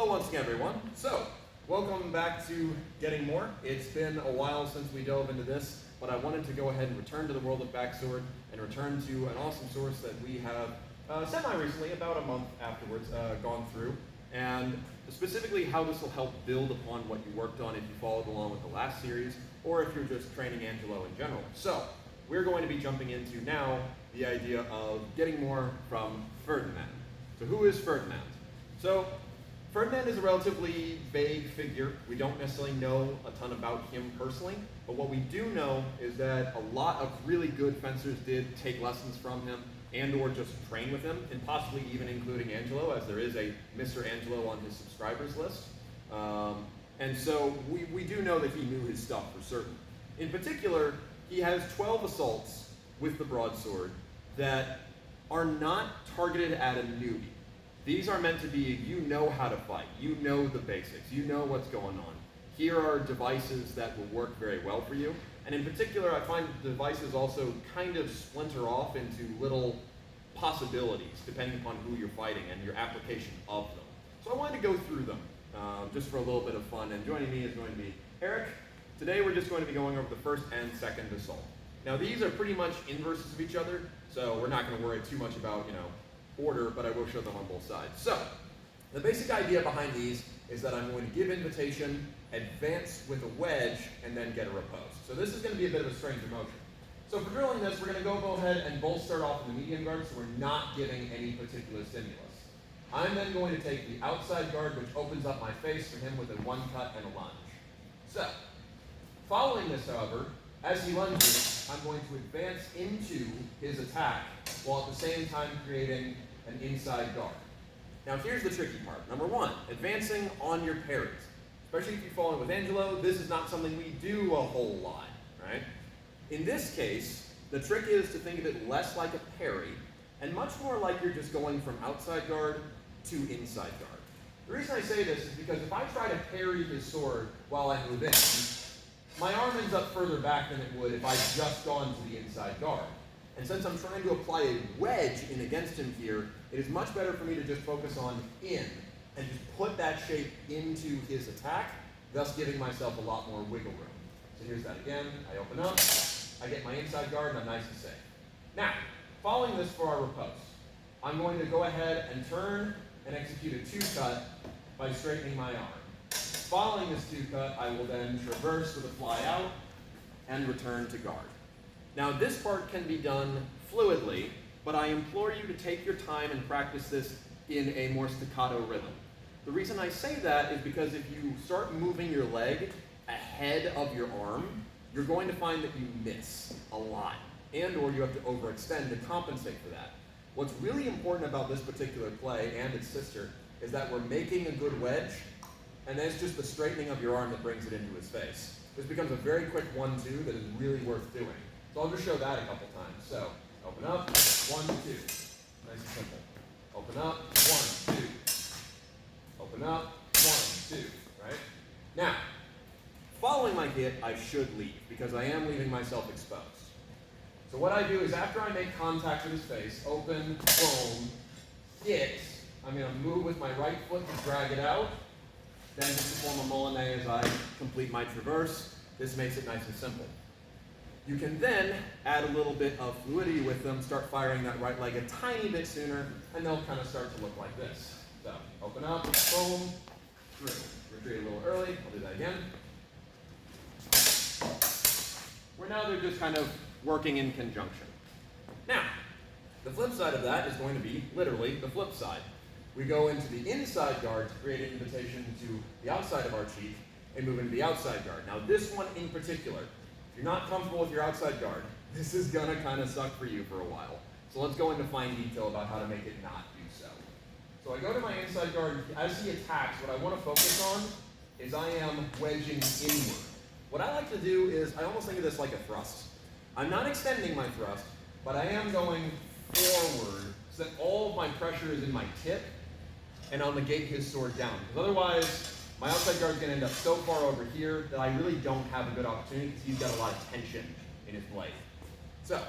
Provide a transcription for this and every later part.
Hello once again, everyone. So, welcome back to Getting More. It's been a while since we dove into this, but I wanted to go ahead and return to the world of Backsword and return to an awesome source that we have semi-recently, about a month afterwards, gone through, and specifically how this will help build upon what you worked on if you followed along with the last series, or if you're just training Angelo in general. So, we're going to be jumping into now the idea of getting more from Ferdinand. So who is Ferdinand? So, Ferdinand is a relatively vague figure. We don't necessarily know a ton about him personally, but what we do know is that a lot of really good fencers did take lessons from him and or just train with him, and possibly even including Angelo, as there is a Mr. Angelo on his subscribers list. And so we do know that he knew his stuff for certain. In particular, he has 12 assaults with the Broadsword that are not targeted at a newbie. These are meant to be, you know how to fight, you know the basics, you know what's going on. Here are devices that will work very well for you. And in particular, I find the devices also kind of splinter off into little possibilities, depending upon who you're fighting and your application of them. So I wanted to go through them, just for a little bit of fun. And joining me is going to be Eric. Today we're just going to be going over the first and second assault. Now these are pretty much inverses of each other, so we're not going to worry too much about, order, but I will show them on both sides. So, the basic idea behind these is that I'm going to give invitation, advance with a wedge, and then get a repose. So this is going to be a bit of a stranger motion. So for drilling this, we're going to go ahead and both start off in the medium guard, so we're not giving any particular stimulus. I'm then going to take the outside guard, which opens up my face for him with a one cut and a lunge. So, following this, however, as he lunges, I'm going to advance into his attack while at the same time creating an inside guard. Now here's the tricky part. Number one, advancing on your parries. Especially if you're following with Angelo, this is not something we do a whole lot, right? In this case, the trick is to think of it less like a parry and much more like you're just going from outside guard to inside guard. The reason I say this is because if I try to parry his sword while I move in, my arm ends up further back than it would if I'd just gone to the inside guard. And since I'm trying to apply a wedge in against him here, it is much better for me to just focus on in and just put that shape into his attack, thus giving myself a lot more wiggle room. So here's that again. I open up, I get my inside guard, and I'm nice and safe. Now, following this for our repose, I'm going to go ahead and turn and execute a two-cut by straightening my arm. Following this two-cut, I will then traverse with a fly out and return to guard. Now this part can be done fluidly, but I implore you to take your time and practice this in a more staccato rhythm. The reason I say that is because if you start moving your leg ahead of your arm, you're going to find that you miss a lot, and or you have to overextend to compensate for that. What's really important about this particular play and its sister is that we're making a good wedge, and then it's just the straightening of your arm that brings it into his face. This becomes a very quick 1-2 that is really worth doing. So I'll just show that a couple times. So, open up, 1, 2. Nice and simple. Open up, 1, 2. Open up, 1, 2, right? Now, following my hit, I should leave, because I am leaving myself exposed. So what I do is after I make contact with his face, open, boom, hit, I'm going to move with my right foot to drag it out, then just to form a Molinet as I complete my traverse. This makes it nice and simple. You can then add a little bit of fluidity with them, start firing that right leg a tiny bit sooner, and they'll kind of start to look like this. So, open up, boom, through. Retreat a little early, I'll do that again. Where now they're just kind of working in conjunction. Now, the flip side of that is going to be literally the flip side. We go into the inside guard to create an invitation to the outside of our cheek and move into the outside guard. Now this one in particular, if you're not comfortable with your outside guard, this is gonna kind of suck for you for a while. So let's go into fine detail about how to make it not do so. So I go to my inside guard. As he attacks, what I want to focus on is I am wedging inward. What I like to do is, I almost think of this like a thrust. I'm not extending my thrust, but I am going forward so that all of my pressure is in my tip, and I'll negate his sword down. Because otherwise, my outside guard is going to end up so far over here that I really don't have a good opportunity because he's got a lot of tension in his blade. So,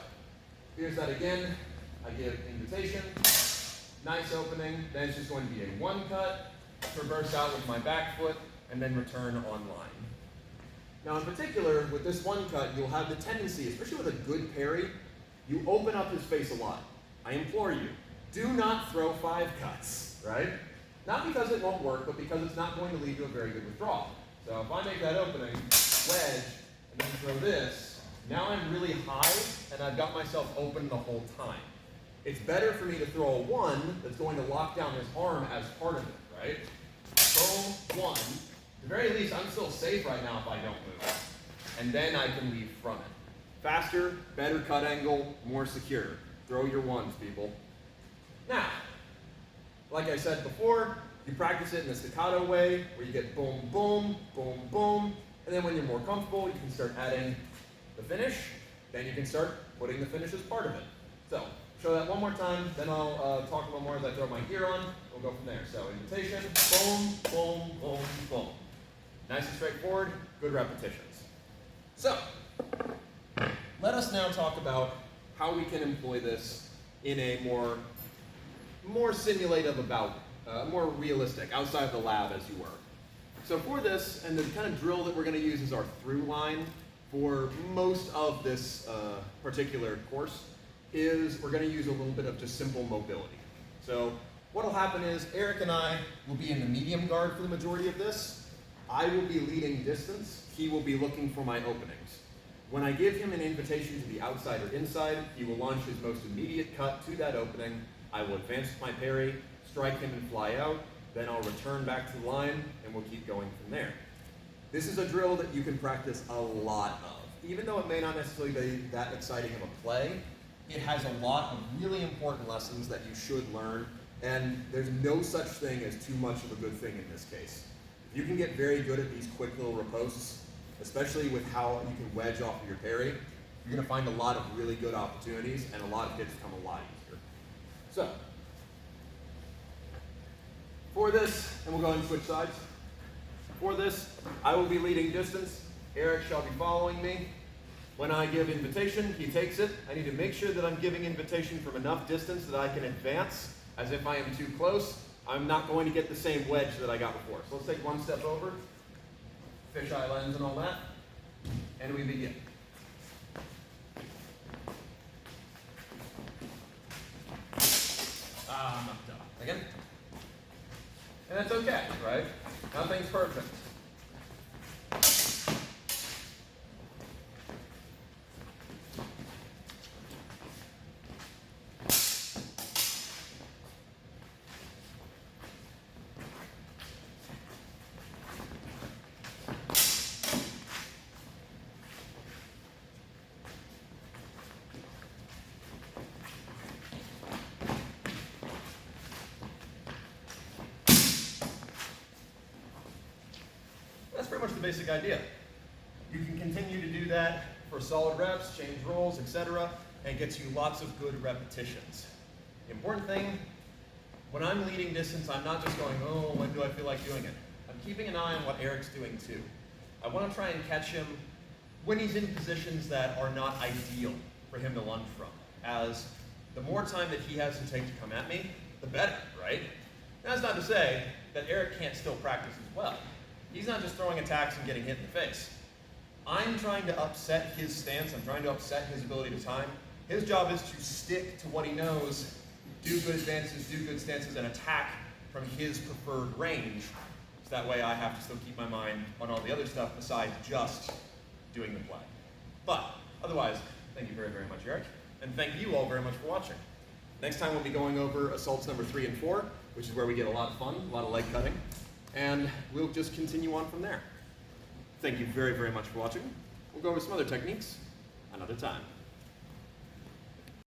here's that again. I give invitation, nice opening, then it's just going to be a one cut, traverse out with my back foot, and then return on line. Now in particular, with this one cut, you'll have the tendency, especially with a good parry, you open up his face a lot. I implore you, do not throw 5 cuts, right? Not because it won't work, but because it's not going to lead to a very good withdrawal. So if I make that opening, wedge, and then throw this, now I'm really high, and I've got myself open the whole time. It's better for me to throw a 1 that's going to lock down his arm as part of it, right? Boom, 1. At the very least, I'm still safe right now if I don't move. And then I can leave from it. Faster, better cut angle, more secure. Throw your 1s, people. Now, like I said before, you practice it in the staccato way, where you get boom, boom, boom, boom, and then when you're more comfortable, you can start adding the finish, then you can start putting the finish as part of it. So, show that one more time, then I'll talk a little more as I throw my gear on. We'll go from there. So, invitation, boom, boom, boom, boom. Nice and straightforward, good repetitions. So, let us now talk about how we can employ this in a more simulative more realistic, outside the lab as you were. So for this, and the kind of drill that we're going to use as our through line for most of this particular course, is we're going to use a little bit of just simple mobility. So what will happen is Eric and I will be in the medium guard for the majority of this. I will be leading distance. He will be looking for my openings. When I give him an invitation to the outside or inside, he will launch his most immediate cut to that opening. I will advance with my parry, strike him and fly out, then I'll return back to the line, and we'll keep going from there. This is a drill that you can practice a lot of. Even though it may not necessarily be that exciting of a play, it has a lot of really important lessons that you should learn, and there's no such thing as too much of a good thing in this case. If you can get very good at these quick little ripostes, especially with how you can wedge off of your parry, you're going to find a lot of really good opportunities, and a lot of hits come a lot easier. So, for this, and we'll go ahead and switch sides. For this, I will be leading distance. Eric shall be following me. When I give invitation, he takes it. I need to make sure that I'm giving invitation from enough distance that I can advance. As if I am too close, I'm not going to get the same wedge that I got before. So let's take one step over. Fisheye lens and all that. And we begin. I'm knocked out. Again. And that's okay, right? Nothing's perfect. That's pretty much the basic idea. You can continue to do that for solid reps, change rolls, etc., and it gets you lots of good repetitions. The important thing, when I'm leading distance, I'm not just going, oh, when do I feel like doing it? I'm keeping an eye on what Eric's doing too. I want to try and catch him when he's in positions that are not ideal for him to lunge from, as the more time that he has to take to come at me, the better, right? That's not to say that Eric can't still practice as well. He's not just throwing attacks and getting hit in the face. I'm trying to upset his stance. I'm trying to upset his ability to time. His job is to stick to what he knows, do good advances, do good stances, and attack from his preferred range. So that way I have to still keep my mind on all the other stuff besides just doing the play. But otherwise, thank you very, very much, Eric. And thank you all very much for watching. Next time we'll be going over assaults number 3 and 4, which is where we get a lot of fun, a lot of leg cutting. And we'll just continue on from there. Thank you very, very much for watching. We'll go over some other techniques another time.